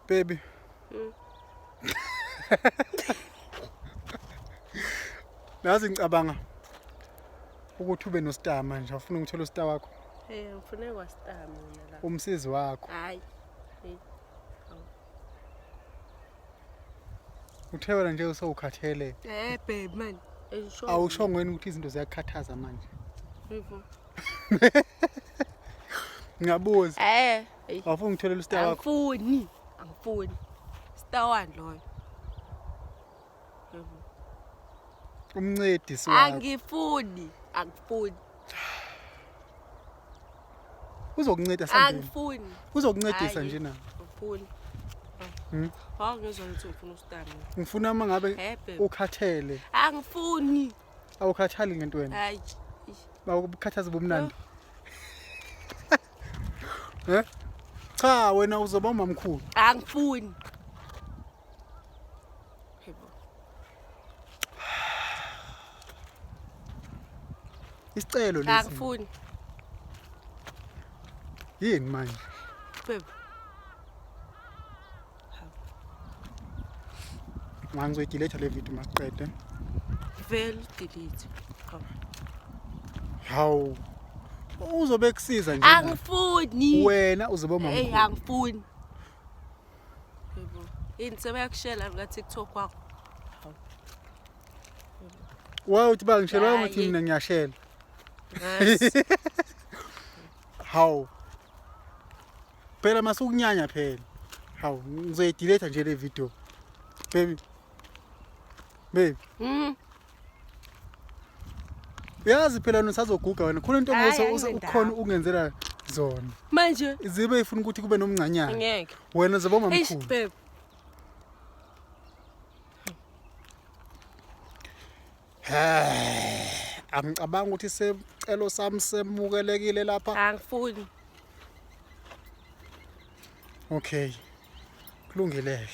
Baby. Nazi ngicabanga ukuthi ube no-star manje, awufuna ngithola u-star wakho. Ngifune kwa-star mina la. Umsizi wakho. Hayi. Uthe wena nje usawukhathele. Babe man. Awushongo yini ukuthi izinto ziyakhathaza manje? Yebo. Ngiyabuza. Awufuna ngitholela u-star wakho? Angifuni. Star wani loyo? Yebo. Umncedisi wakho. Angifuni. Uzokunceda sandini. Angifuni. Uzokuncedisa nje na. Angifuni. Ngizwa ukuthi ufuna u-star mina. Ngifuna uma ngabe ukhathele. Angifuni. Awukhathali ngento wena. Hayi. Bawukhathaza bomnandi. Cha wena uzoba umamkhulu. Angifuni. Yebo. Isicelo lesi. Angifuni. Yini manje? Babe. Ngizoyidelete le video masiqede. Vele delete. Hawu. Uzobe kusiza nje. Angifuni. Wena uzoba umamkhulu. Angifuni. Yebo. Yini sebayakushela nga TikTok wakho? Wow, uthi bangishela ukuthi mina ngiyashela. Yes. Hawu. Phela masukunyanya phela. Hawu, ngizoyidelete nje le video. Baby. Yazi phela nosazoguga wena. Khona into ukhona ukungenzela zona. Manje izibe ifuna ukuthi kube nomncanyana. Ngeke. Wena uzoba umamkhulu. Babe. Angicabanga ukuthi secelo sami semukelekile lapha. Angifuni. Okay. Kulungile.